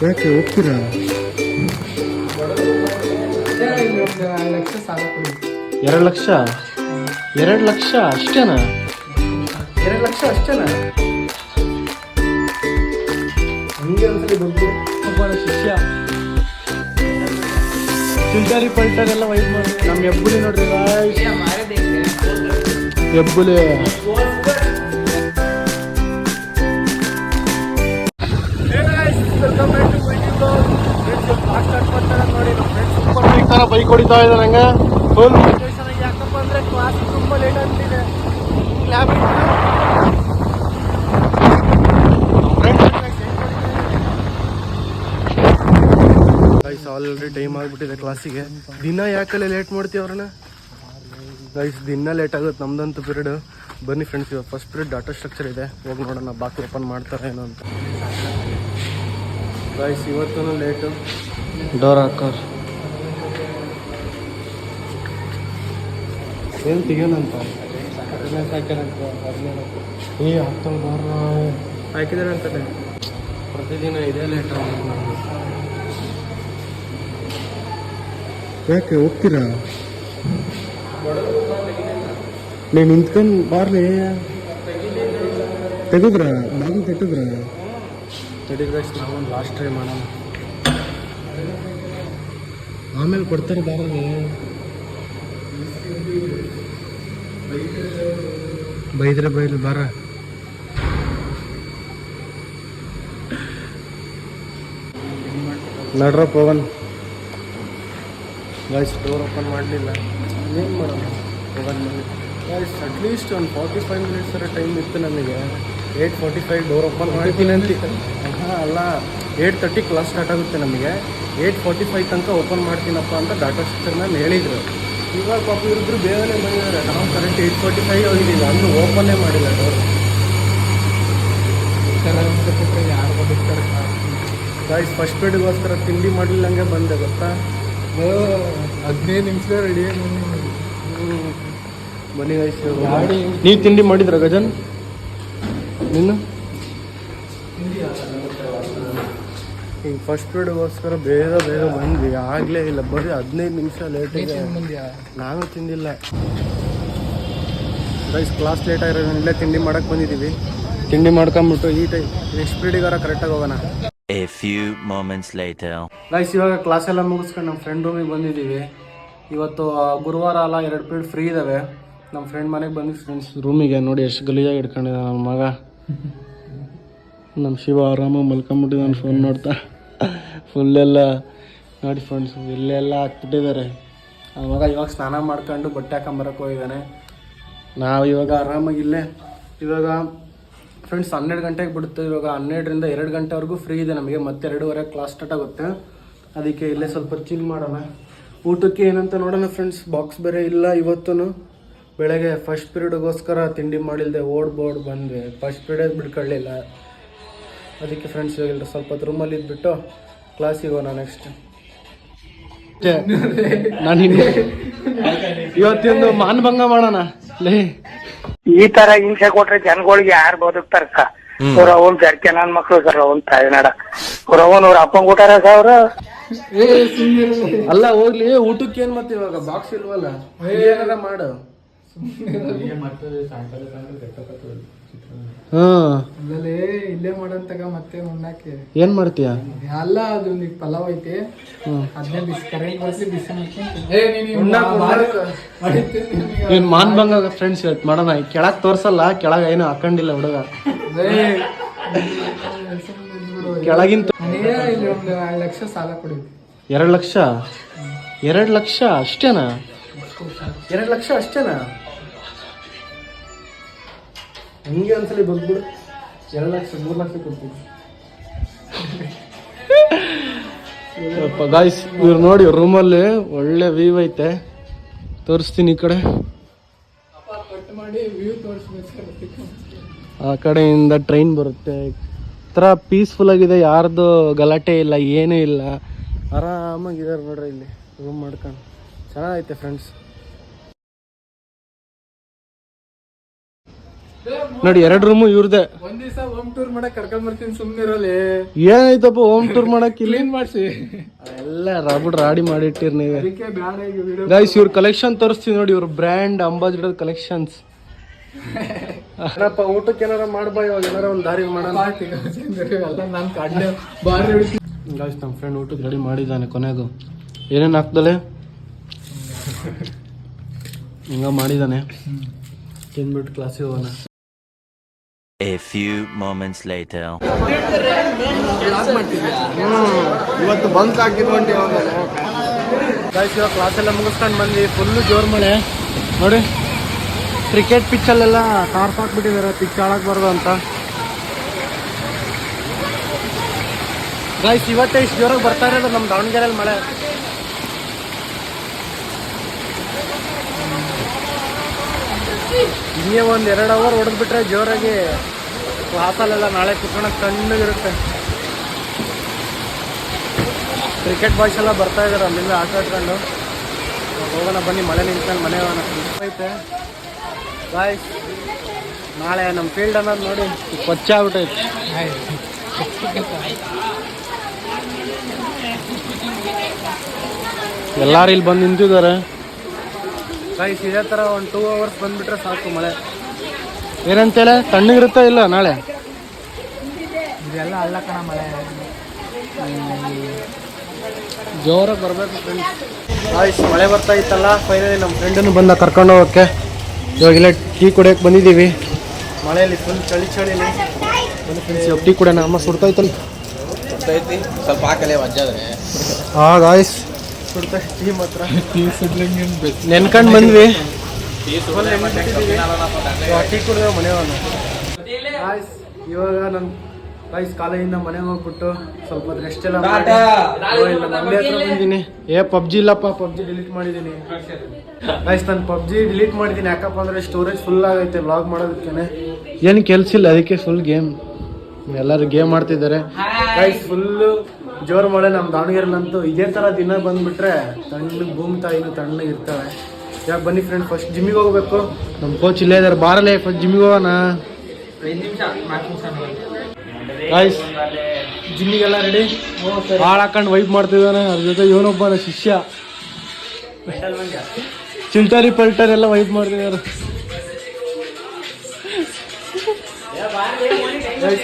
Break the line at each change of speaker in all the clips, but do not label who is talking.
ಯಾಕೆ ಹೋಗ್ತೀರಾ?
2 ಲಕ್ಷ ಸಾಲ ಕೊಡಿ.
2 ಲಕ್ಷ? 2 ಲಕ್ಷ ಅಷ್ಟೇನಾ?
2 ಲಕ್ಷ ಅಷ್ಟೇನಾ?
ಹಂಗೆ ಒಂದ್ಸಲಿ ಬಂದು
ಒಬ್ಬನ ಶಿಷ್ಯ
ಚಿಲ್ಟಾರಿ ಪಲ್ಟರ್ ಎಲ್ಲ ವೈಟ್ ಮಾಡಿ ನಮ್ಮ ಹೆಬ್ಬುಲಿ ನೋಡ್ರಿ ಹೆಬ್ಬುಲಿ ಬೈಕ್ ಹೊಡಿತಾ ಇದೆ ನಂಗೆ ಫುಲ್.
ಯಾಕಪ್ಪ ಅಂದ್ರೆ ಕ್ಲಾಸ್ ತುಂಬ ಲೇಟ್ ಆಗ್ತಿದೆ. ಲ್ಯಾಬ್
ಗೈಸ್ ಆಲ್ರೆಡಿ ಟೈಮ್ ಆಗಿಬಿಟ್ಟಿದೆ ಕ್ಲಾಸಿಗೆ. ದಿನ ಯಾಕಲ್ಲ ಲೇಟ್ ಮಾಡ್ತೀವಿ ಅವ್ರನ್ನ ಗೈಸ್? ದಿನ ಲೇಟ್ ಆಗುತ್ತೆ ನಮ್ದಂತೂ ಪೀರಿಯಡ್. ಬನ್ನಿ ಫ್ರೆಂಡ್ಸ್, ಇವಾಗ ಫಸ್ಟ್ ಪೀರಿಯಡ್ ಡಾಟಾ ಸ್ಟ್ರಕ್ಚರ್ ಇದೆ, ಹೋಗಿ ನೋಡೋಣ ಬಾಕಿ ಓಪನ್ ಮಾಡ್ತಾರೆ ಏನೋ ಅಂತ. Guys ಇವತ್ತೂ late. ಡೋರ್ ಹಾಕೋರು ಏನು ತೆಗಿಯೋಣಂತ
ಹಾಕಿದಾರೆ ಅಂತಾನೆ.
ಪ್ರತಿದಿನ ಇದೇ ಲೇಟ್ ಆಗುತ್ತೆ. ಯಾಕೆ ಹೋಗ್ತೀರಾ? ನೀನು ನಿಂತ್ಕೊಂಡು ಬಾರ್ಲಿ. ತೆಗೆದ್ರ ಬಾಗಿಲು ತಟ್ಟಿದ್ರ? ತಡಿದ್ರೆ ನಾವೊಂದು ಲಾಸ್ಟ್ ಟ್ರೈ ಮಾಡೋಣ, ಆಮೇಲೆ ಕೊಡ್ತಾರೆ ಬಾರಲ್ಲಿ. ಬೈದ್ರೆ ಬೈಲಿ ಬಾರ. ನಡ್ರಪ್ಪ ಹೋಗೋಣ. ಗೈಸ್ ಡೋರ್ ಓಪನ್ ಮಾಡಲಿಲ್ಲ, ಏನು ಮಾಡೋಣ? ಹೋಗೋಣ ಬನ್ನಿ ಗೈಸ್. ಅಟ್ಲೀಸ್ಟ್ ಒಂದು 45 ಮಿನಿಟ್ಸ್ ಥರ ಟೈಮ್ ಇತ್ತು ನಮಗೆ. 8:45 ಡೋರ್ ಓಪನ್ ಮಾಡ್ತೀನಿ ಅಂತ. ಹಾಂ ಅಲ್ಲ, 8:30 ಕ್ಲಾಸ್ ಸ್ಟಾರ್ಟ್ ಆಗುತ್ತೆ ನಮಗೆ. 8:45 ತನಕ ಓಪನ್ ಮಾಡ್ತೀನಪ್ಪ ಅಂತ ಡಾಟಾ ಸ್ಟ್ರಕ್ಚರ್ ನಾನು ಹೇಳಿದರು. ಇವಾಗ ಪಾಪ ಇವ್ರಿಬ್ರು ಬೇಗನೆ ಬಂದಿದ್ದಾರೆ. ನಾವು ಕರೆಕ್ಟ್ 8:45 ಹೋಗಿದ್ದೀವಿ, ಅಂದು ಓಪನ್ನೇ ಮಾಡಿಲ್ಲ ಡೋರ್.
ಯಾರು ಬಂದಿರ್ತಾರೆ
ಗೈಸ್ ಫಸ್ಟ್ ಪೀರಿಯಡ್ಗೋಸ್ಕರ ತಿಂಡಿ ಮಾಡಲಿಲ್ಲಂಗೆ ಬಂದೆ ಗೊತ್ತಾ?
15 ನಿಮಿಷ ರೆಡಿ.
ಬನ್ನಿ ಗೈಸ್. ನೀವು ತಿಂಡಿ ಮಾಡಿದ್ರ ಗಜನ್? ನೀನು ಈಗ ಫಸ್ಟ್ ಪೀರಿಯಡ್ಗೋಸ್ಕರ ಬೇಗ ಬೇಗ ಬಂದ್ವಿ, ಆಗಲೇ ಇಲ್ಲ, ಬರೀ 15 ನಿಮಿಷ ಲೇಟಿಗೆ. ನಾನು ತಿಂದಿಲ್ಲ ಗೈಸ್, ಕ್ಲಾಸ್ ಲೇಟ್ ಆಗಿರೋದ್ರಿಂದ ತಿಂಡಿ ಮಾಡಕ್ಕೆ ಬಂದಿದ್ದೀವಿ. ತಿಂಡಿ ಮಾಡ್ಕೊಂಬಿಟ್ಟು ಈ ಟೈಮ್ ನೆಕ್ಸ್ಟ್ ಪೀರಿಯಡ್ಗಾರ ಕರೆಕ್ಟಾಗಿ ಹೋಗೋಣ.
A few moments later.
Guys ಇವಾಗ ಕ್ಲಾಸ್ ಎಲ್ಲ ಮುಗಿಸ್ಕೊಂಡು ನಮ್ಮ ಫ್ರೆಂಡ್ ರೂಮಿಗೆ ಬಂದಿದ್ದೀವಿ. ಇವತ್ತು ಗುರುವಾರ ಅಲ್ಲ, 2 ಪೀರಿಯಡ್ ಫ್ರೀ ಇದ್ದಾವೆ. ನಮ್ಮ ಫ್ರೆಂಡ್ ಮನೆಗೆ ಬಂದಿದ್ದು ಫ್ರೆಂಡ್ಸ್ ರೂಮಿಗೆ. ನೋಡಿ ಎಷ್ಟು ಗಲೀಜಾಗಿ ಇಟ್ಕೊಂಡಿದ್ದ ನಮ್ಮ ಮಗ. ನಮ್ಮ ಶಿವ ಆರಾಮಾಗಿ ಮಲ್ಕೊಂಬಿಟ್ಟಿದ್ದಾನೆ ಫೋನ್ ನೋಡ್ತಾ. ಫುಲ್ಲೆಲ್ಲ ನೋಡಿ ಫ್ರೆಂಡ್ಸ್, ಇಲ್ಲೆಲ್ಲ ಹಾಕ್ಬಿಟ್ಟಿದ್ದಾರೆ. ಆ ಮಗ ಇವಾಗ ಸ್ನಾನ ಮಾಡ್ಕೊಂಡು ಬಟ್ಟೆ ಹಾಕೊಂಬರಕ್ಕೆ ಹೋಗಿದ್ದಾನೆ. ನಾವು ಇವಾಗ ಆರಾಮಾಗಿಲ್ಲೇ. ಇವಾಗ ಫ್ರೆಂಡ್ಸ್ 12 ಗಂಟೆಗೆ ಬಿಡುತ್ತೆ. ಇವಾಗ 12ರಿಂದ 2 ಗಂಟೆವರೆಗೂ ಫ್ರೀ ಇದೆ ನಮಗೆ. ಮತ್ತೆ 2:15 ಕ್ಲಾಸ್ ಸ್ಟಾರ್ಟ್ ಆಗುತ್ತೆ. ಅದಕ್ಕೆ ಇಲ್ಲೇ ಸ್ವಲ್ಪ ಚಿಲ್ ಮಾಡೋಣ. ಊಟಕ್ಕೆ ಏನಂತ ನೋಡೋಣ ಫ್ರೆಂಡ್ಸ್. ಬಾಕ್ಸ್ ಬೇರೆ ಇಲ್ಲ ಇವತ್ತು. ಬೆಳಗ್ಗೆ ಫಸ್ಟ್ ಪೀರಿಯಡ್ಗೋಸ್ಕರ ತಿಂಡಿ ಮಾಡಿಲ್ಲದೆ ಓಡ್ಬೋರ್ಡ್ ಬಂದ್ವಿ. ಫಸ್ಟ್ ಪೀರಿಯಡ್ ಬಿಡ್ಕೊಳ್ಳಿಲ್ಲ. ಅದಕ್ಕೆ ಫ್ರೆಂಡ್ಸ್ ಇವಾಗ ಸ್ವಲ್ಪ ಹೊತ್ತು ರೂಮಲ್ಲಿ ಇದ್ಬಿಟ್ಟು ಕ್ಲಾಸಿಗೆ ಹೋಗೋಣ ನೆಕ್ಸ್ಟ್. ನಾನು ಇವತ್ತಿಂದು ಮಾನಭಂಗ ಮಾಡೋಣ ಲೇ.
ಈ ತರ ಹಿಂಸೆ ಕೊಟ್ರೆ ಜನಗಳಿಗೆ ಯಾರು ಬದುಕ್ತಾರಕ್ಕ? ಅವ್ರ ಅವನ್ ಜರ್ಕೆ ನನ್ ಮಕ್ಳು ಸರ್, ಅವನ್ ತಾಯಿನಾಡ ಅವ್ರ ಅವನ್ ಅವ್ರ ಅಪ್ಪಂಗ್ ಊಟಾರ ಅವ್ರ.
ಅಲ್ಲ ಹೋಗ್ಲಿ, ಊಟಕ್ಕೆ ಏನ್ ಮತ್ತೆ ಇವಾಗ ಬಾಕ್ಸ್ ಇಲ್ವಲ್ಲ, ಏನಾರ ಮಾಡು.
ಇಲ್ಲೇ ಮಾಡಂತಾಗ ಮತ್ತೆ ಉಣ್ಣಾಕೆ
ಏನ್ ಮಾಡ್ತೀಯ?
ಅಲ್ಲ ಅದು ಪಲಾವ್ ಐತಿ, ಅದನ್ನೇ ಬಿಸಿ ಕರೆಂಟ್ ಬರ್ಸಿ ಬಿಸಿ
ನೀನ್ ಮಾನ್ಭಂಗ ಫ್ರೆಂಡ್ಸ್ ಇವತ್ತು ಮಾಡೋಣ. ಕೆಳಗ್ ತೋರ್ಸಲ್ಲ, ಕೆಳಗ ಏನು ಹಾಕೊಂಡಿಲ್ಲ ಹುಡುಗ. ಕೆಳಗಿಂತ
2 ಲಕ್ಷ ಸಾಲ ಕೊಡಿ.
2 ಲಕ್ಷ? 2 ಲಕ್ಷ ಅಷ್ಟೇನಾ? 2 ಲಕ್ಷ ಅಷ್ಟೇನಾ? ಹಂಗೆ ಒಂದ್ಸಲಿ ಬಂದ್ಬಿಡು. 2 ಲಕ್ಷ 3 ಲಕ್ಷ ಕೊಡ್ತೀವಿ. ಗಾಯ್ಸ್ ಇವ್ರು ನೋಡಿ ರೂಮಲ್ಲಿ ಒಳ್ಳೆ ವ್ಯೂ ಐತೆ, ತೋರಿಸ್ತೀನಿ. ಈ ಕಡೆ ಆ ಕಡೆಯಿಂದ ಟ್ರೈನ್ ಬರುತ್ತೆ. ಥರ ಪೀಸ್ಫುಲ್ ಆಗಿದೆ, ಯಾರ್ದು ಗಲಾಟೆ ಇಲ್ಲ, ಏನೂ ಇಲ್ಲ, ಆರಾಮಾಗಿದ್ದಾರೆ ನೋಡ್ರಿ ಇಲ್ಲಿ ರೂಮ್ ಮಾಡ್ಕೊಂಡು. ಚೆನ್ನಾಗೈತೆ ಫ್ರೆಂಡ್ಸ್. ನೋಡಿ 2 ರೂಮು ಇವ್ರದೇ.
ಒಂದ್ ದಿವಸ ಹೋಮ್ ಟೂರ್ ಮಾಡಕ್ ಕರ್ಕೊಂಡ್ ಬರ್ತೀನಿ ಸುಮ್ನೆ ಇರೋಲಿ.
ಏನಾಯ್ತಪ್ಪ ಹೋಮ್ ಟೂರ್ ಮಾಡಕ್ ಇಲ್ಲಿ
ಕ್ಲೀನ್ ಮಾಡ್ಸಿ
ಎಲ್ಲ ರಾಡಿ ಮಾಡಿಟ್ಟಿರ್ ನೀವೇ.
ಅದಕ್ಕೆ ಬ್ಯಾಡ ಈಗ ವಿಡಿಯೋ
ಗೈಸ್ ಇವ್ರ ಕಲೆಕ್ಷನ್ ತೋರಿಸ್ತೀವಿ ನೋಡಿ, ಇವ್ರ ಬ್ರ್ಯಾಂಡ್ ಅಂಬಾಸಿಡರ್ ಕಲೆಕ್ಷನ್ಸ್. ಏನಪ್ಪ ಊಟಕ್ಕೆ ಏನಾರ ಮಾಡ್ಬಾ, ಇವಾಗ ಏನಾರ ಒಂದು ದಾರಿ ಮಾಡೋಣ.
ಎಲ್ಲ ನಾನು ಕಡ್ಲೆ ಬಾರಿ ಹೊಡಿತೀನಿ.
ಗೈಸ್ ನಮ್ಮ ಫ್ರೆಂಡ್ ಊಟಕ್ಕೆ ರೆಡಿ ಮಾಡಿದ್ದಾನೆ. ಕೊನೆಗೂ ಏನೇನು ಹಾಕ್ದಲೆ ಹಿಂಗ ಮಾಡಿದ್ದಾನೆ. ತಿಂದ್ಬಿಟ್ಟು ಕ್ಲಾಸಿಗೆ ಹೋಗೋಣ.
A few moments later.
ಇವತ್ತು ಬಂಕ್ ಹಾಕಿದ್ವಂಟಿ ಗೈಸ್. ಇವಾಗ ಕ್ಲಾಸೆಲ್ಲ ಮುಗಿಸ್ಕೊಂಡು ಬಂದ್ವಿ. ಫುಲ್ಲು ಜೋರು ಮಳೆ ನೋಡಿ. ಕ್ರಿಕೆಟ್ ಪಿಚ್ಚಲ್ಲೆಲ್ಲ ಕಾರ್ಸ್ ಹಾಕ್ಬಿಟ್ಟಿದ್ದಾರೆ, ಪಿಚ್ ಹಾಳಾಗಬಾರ್ದು ಅಂತ. ಗೈಸ್ ಇವತ್ತೇ ಇಷ್ಟು ಜೋರಾಗಿ ಬರ್ತಾ ಇರೋದು ನಮ್ಮ ದಾವಣಗೆರೆಯಲ್ಲಿ ಮಳೆ. ಹಿಂಗೆ ಒಂದು 2 ಅವರ್ ಹೊಡೆದ್ಬಿಟ್ರೆ ಜೋರಾಗಿ ಕ್ಲಾಸಲ್ಲೆಲ್ಲ ನಾಳೆ ಕುತ್ಕೊಳಕ್ಕೆ ತಣ್ಣಗಿರುತ್ತೆ. ಕ್ರಿಕೆಟ್ ಬಾಯ್ಸ್ ಎಲ್ಲ ಬರ್ತಾ ಇದ್ದಾರೆ ಅಲ್ಲಿಂದ ಆಟ ಆಡ್ಕೊಂಡು. ಹೋಗೋಣ ಬನ್ನಿ, ಮಳೆ ನಿಂತ್ಕೊಂಡು ಮನೆ ಹೋಗೋಣ. ಐತೆ ಬಾಯ್ಸ್, ನಾಳೆ ನಮ್ಮ ಫೀಲ್ಡ್ ಅನ್ನೋದು ನೋಡಿ ಕೊಚ್ಚ ಆಗ್ಬಿಟ್ಟೈತೆ. ಎಲ್ಲಾರು ಇಲ್ಲಿ ಬಂದು ನಿಂತಿದ್ದಾರೆ ಗೈಸ್. ಇದೇ ಥರ ಒಂದು 2 ಅವರ್ಸ್ ಬಂದುಬಿಟ್ರೆ ಸಾಕು ಮಳೆ. ಏನಂತೇಳಿ ತಣ್ಣಗಿರುತ್ತಾ ಇಲ್ಲ ನಾಳೆ?
ಇದೆಲ್ಲ ಅಲ್ಲ ಕಣ ಮಳೆ.
ಜೋರಾಗಿ ಬರಬೇಕು ಫ್ರೆಂಡ್ಸ್. ಗೈಸ್ ಮಳೆ ಬರ್ತಾ ಇತ್ತಲ್ಲ, ಫೈನಲಿ ನಮ್ಮ ಫ್ರೆಂಡನ್ನು ಬಂದ ಕರ್ಕೊಂಡು ಹೋಗೋಕ್ಕೆ. ಇವಾಗೆಲ್ಲ ಟೀ ಕುಡಿಯೋಕೆ ಬಂದಿದ್ದೀವಿ. ಮಳೆಯಲ್ಲಿ ಫುಲ್ ಚಳಿಲಿ ಬನ್ನಿ ಫ್ರೆಂಡ್ಸ್, ಇವಾಗ ಟೀ ಕುಡಿಯೋಣ. ಅಮ್ಮ ಸುಡ್ತೈತಲ್ಲ?
ಸ್ವಲ್ಪ ಹಾಕಲೇ ವಜ್ಜಾದ್ರೆ.
ಹಾಂ ಗಾಯ್ಸ್ ಸುಡ್ತೈತೆ ಟೀ ಮಾತ್ರ.
ಟೀ ಸುಡ್ಲಂಗೆ
ನೆನ್ಕೊಂಡು ಬಂದ್ವಿ. ಟೀ ಕುಡಿದ್ರೆ ಮನೆ ಹೋಗೋಣ ಗಾಯ್ಸ್. ಇವಾಗ ನನ್ನ ಗೈಸ್ ಕಾಲೇಜಿಂದ ಮನೆಗೆ ಹೋಗ್ಬಿಟ್ಟು ಸ್ವಲ್ಪ ಹೊತ್ತು ರೆಸ್ಟ್ ಎಲ್ಲ ಮಾಡಿ ಮನೆ ಹತ್ರ ಬಂದಿದ್ದೀನಿ. ಪಬ್ಜಿ ಇಲ್ಲಪ್ಪ, ಪಬ್ಜಿ ಡಿಲೀಟ್ ಮಾಡಿದ್ದೀನಿ ಗೈಸ್. ನಾನು ಪಬ್ಜಿ ಡಿಲೀಟ್ ಮಾಡಿದ್ದೀನಿ ಯಾಕಪ್ಪ ಅಂದರೆ ಸ್ಟೋರೇಜ್ ಫುಲ್ ಆಗೈತೆ ವ್ಲಾಗ್ ಮಾಡೋದಕ್ಕೆ. ಏನು ಕೆಲಸ ಇಲ್ಲ, ಅದಕ್ಕೆ ಫುಲ್ ಗೇಮ್. ಎಲ್ಲರೂ ಗೇಮ್ ಮಾಡ್ತಿದ್ದಾರೆ ಗೈಸ್. ಫುಲ್ಲು ಜೋರು ಮಳೆ ನಮ್ಮ ದಾವಣಗೆರೆಲಂತೂ. ಇದೇ ಥರ ದಿನ ಬಂದುಬಿಟ್ರೆ ತಣ್ಣಗೆ ಭೂಮಿ ತಾಯಿನೂ ತಣ್ಣಗೆ ಇರ್ತವೆ. ಯಾಕೆ ಬನ್ನಿ ಫ್ರೆಂಡ್, ಫಸ್ಟ್ ಜಿಮ್ಮಿಗೆ ಹೋಗ್ಬೇಕು. ನಮ್ಮ ಕೋಚ್ ಇಲ್ಲೇ ಇದ್ದಾರೆ, ಬಾರಲ್ಲೇ ಫಸ್ಟ್ ಜಿಮ್ಮಿಗೆ ಹೋಗೋಣ. ಗೈಸ್ ಜಿಮ್ಮಿಗೆಲ್ಲ ರೆಡಿ, ಹಾಳು ಹಾಕೊಂಡು ವೈಪ್ ಮಾಡ್ತಿದ್ದಾನೆ. ಅದ್ರ ಜೊತೆ ಇವನೊಬ್ಬನ ಶಿಷ್ಯ ಚಿಲ್ಟರಿ ಪಲ್ಟರ್ ಎಲ್ಲ ವೈಪ್ ಮಾಡ್ತಿದ್ದಾರೆ.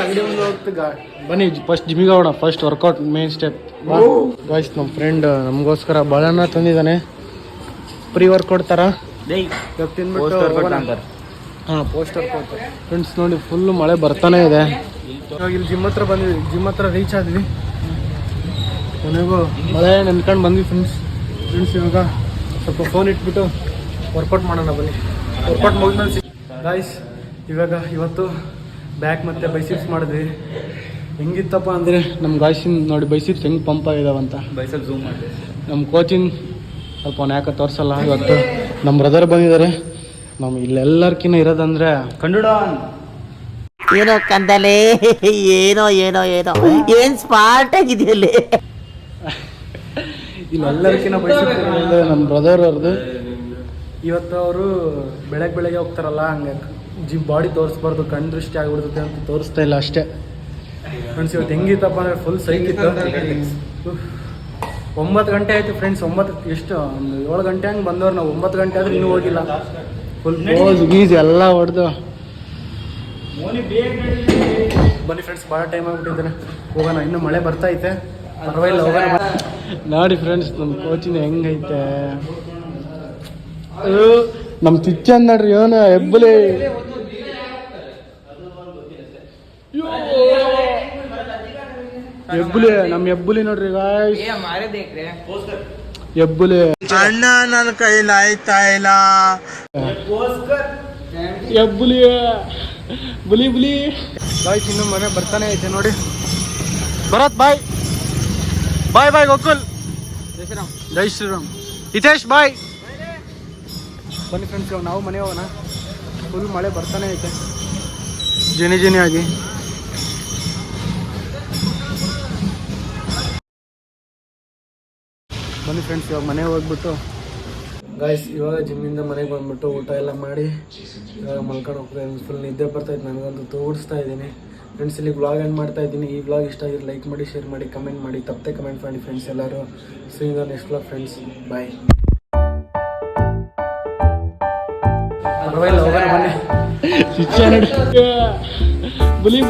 ಅಂಗಡಿ ಮುಂದೆ ಹೋಗ್ತಾ ಬನ್ನಿ ಫಸ್ಟ್ ಜಿಮ್ಮಿಗೆ ಹೋಗೋಣ. First workout main step. Guys ನಮ್ಮ ಫ್ರೆಂಡ್ ನಮಗೋಸ್ಕರ ಬಾಳೆಹಣ್ಣ ತಂದಿದ್ದಾನೆ, ಪ್ರೀ ವರ್ಕೌಟ್ ಥರ. ಇವಾಗ ತಿನ್ಬಿಟ್ಟು ಹಾಂ ಪೋಸ್ಟ್ ವರ್ಕೌಟ್ ಫ್ರೆಂಡ್ಸ್. ನೋಡಿ ಫುಲ್ಲು ಮಳೆ ಬರ್ತಾನೆ ಇದೆ. ಇವಾಗ ಇಲ್ಲಿ ಜಿಮ್ ಹತ್ರ ಬಂದ್ವಿ, ಜಿಮ್ ಹತ್ರ ರೀಚ್ ಆದ್ವಿ. ಕೊನೆಗೂ ಮಳೆ ನೆನ್ಕೊಂಡು ಬಂದ್ವಿ ಫ್ರೆಂಡ್ಸ್. ಇವಾಗ ಸ್ವಲ್ಪ ಫೋನ್ ಇಟ್ಬಿಟ್ಟು ವರ್ಕೌಟ್ ಮಾಡೋಣ ಬನ್ನಿ. ವರ್ಕೌಟ್ ಮುಗಿದ್ಮೇಲೆ ಗಾಯ್ಸ್ ಇವತ್ತು ಬ್ಯಾಕ್ ಮತ್ತು ಬೈಸಿಪ್ಸ್ ಮಾಡಿದ್ವಿ. ಹೆಂಗಿತ್ತಪ್ಪ ಅಂದರೆ ನಮ್ಮ ಗಾಯ್ಸಿನ ನೋಡಿ ಬೈಸಿಪ್ಸ್ ಹೆಂಗೆ ಪಂಪ್ ಆಗಿದಾವಂತ.
ಬೈಸಲ್ ಝೂಮ್ ಮಾಡಿ
ನಮ್ಮ ಕೋಚಿನ ಸ್ವಲ್ಪ ಅವ್ನು ಯಾಕೆ ತೋರಿಸಲ್ಲ. ಇವತ್ತು ನಮ್ಮ ಬ್ರದರ್ ಬಂದಿದ್ದಾರೆ. ನಮ್ಮ ಇಲ್ಲೆಲ್ಲರ್ಕಿನ್ನ ಇರೋದಂದ್ರೆ
ಕಂಡುಡಾನ್.
ಏನೋ ಕಂದಲೆ, ಏನೋ ಏನೋ ಏನೋ ಏನ್ ಸ್ಮಾರ್ಟ್ ಆಗಿದೆಯಲ್ಲಿ.
ಇಲ್ಲೆಲ್ಲರ್ಕಿನ್ನ ಬೈಸಿಪ್ಸ್ ನಮ್ಮ ಬ್ರದರ್ ಅವ್ರದ್ದು. ಇವತ್ತು ಅವರು ಬೆಳಗ್ಗೆ ಹೋಗ್ತಾರಲ್ಲ, ಹಂಗೆ ಬಾಡಿ ತೋರಿಸ್ಬಾರ್ದು, ಕಣ್ಣು ದೃಷ್ಟಿ ಆಗಿಬಿಡ್ತದೆ ಅಂತ ತೋರಿಸ್ತಾ ಇಲ್ಲ ಅಷ್ಟೇ ಫ್ರೆಂಡ್ಸ್. ಇವತ್ತು ಹೆಂಗಿತ್ತಪ್ಪ ಅಂದರೆ ಫುಲ್ ಸೈಕ್ ಇತ್ತು. 9 ಗಂಟೆ ಆಯಿತು ಫ್ರೆಂಡ್ಸ್. 9 ಎಷ್ಟು ಒಂದು 7 ಗಂಟೆ ಹಂಗೆ ಬಂದವ್ರು ನಾವು. 9 ಗಂಟೆ ಆದರೂ ಇನ್ನೂ ಹೋಗಿಲ್ಲ. ಫುಲ್ ಗೀಸ್ ಎಲ್ಲ ಹೊಡೆದು ಬನ್ನಿ ಫ್ರೆಂಡ್ಸ್. ಭಾಳ ಟೈಮ್ ಆಗಿಬಿಟ್ಟಿದ್ದಾನೆ, ಹೋಗೋಣ. ಇನ್ನೂ ಮಳೆ ಬರ್ತಾ ಐತೆ, ಪರವಾಗಿಲ್ಲ ಹೋಗೋಣ. ನೋಡಿ ಫ್ರೆಂಡ್ಸ್ ನಮ್ಮ ಕೋಚಿನ ಹೆಂಗೈತೆ. ನಮ್ಮ ತಿಚ್ಚನ್ ನೋಡ್ರಿ, ಇವನು ಹೆಬ್ಬುಲಿ. ಹೆಬ್ಬುಲಿ, ನಮ್ಮ ಹೆಬ್ಬುಲಿ ನೋಡ್ರಿ ಗಾಯ್ಸ್. ಹೆಬ್ಬುಲಿ
ಅಣ್ಣ ನನ್ನ ಕೈಲಿ ಆಯ್ತಾ ಇಲ್ಲ.
ಹೆಬ್ಬುಲಿ ಬುಲಿ ಬುಲಿ ಗಾಯ್ಸ್. ಇನ್ನು ಮನೆ ಬರ್ತಾನೆ ಐತೆ ನೋಡಿ. ಭರತ್ ಬಾಯ್ ಬಾಯ್ ಬಾಯ್. ಗೋಕುಲ್ ಜೈ ಶ್ರೀರಾಮ್. ಹಿತೇಶ್ ಬಾಯ್. ಬನ್ನಿ ಫ್ರೆಂಡ್ಸ್ ಇವಾಗ ನಾವು ಮನೆ ಹೋಗೋಣ. ಫುಲ್ ಮಳೆ ಬರ್ತಾನೆ ಐತೆ ಜಿನಿ ಆಗಿ. ಬನ್ನಿ ಫ್ರೆಂಡ್ಸ್ ಇವಾಗ ಮನೆ ಹೋಗ್ಬಿಟ್ಟು ಗಾಯ್ಸ್ ಇವಾಗ ಜಿಮ್ಮಿಂದ ಮನೆಗೆ ಬಂದ್ಬಿಟ್ಟು ಊಟ ಎಲ್ಲ ಮಾಡಿ ಇವಾಗ ಮಲ್ಕೊಂಡು ಹೋಗ್ತಾ ಫುಲ್ ನಿದ್ದೆ ಬರ್ತೈತೆ ನನಗಂತೂ ತೋರಿಸ್ತಾ ಇದ್ದೀನಿ ಫ್ರೆಂಡ್ಸ್. ಇಲ್ಲಿ ಬ್ಲಾಗ್ ಎಂಡ್ ಮಾಡ್ತಾ ಇದ್ದೀನಿ. ಈ ಬ್ಲಾಗ್ ಇಷ್ಟ ಆಗಿದ್ರೆ ಲೈಕ್ ಮಾಡಿ, ಶೇರ್ ಮಾಡಿ, ಕಮೆಂಟ್ ಮಾಡಿ, ತಪ್ಪದೆ ಕಮೆಂಟ್ ಮಾಡಿ ಫ್ರೆಂಡ್ಸ್ ಎಲ್ಲರೂ. See you next blog friends, bye. ಪರವಾಗಿಲ್ಲ ಹೋಗೋಣ ಬನ್ನಿ. ಬುಲಿ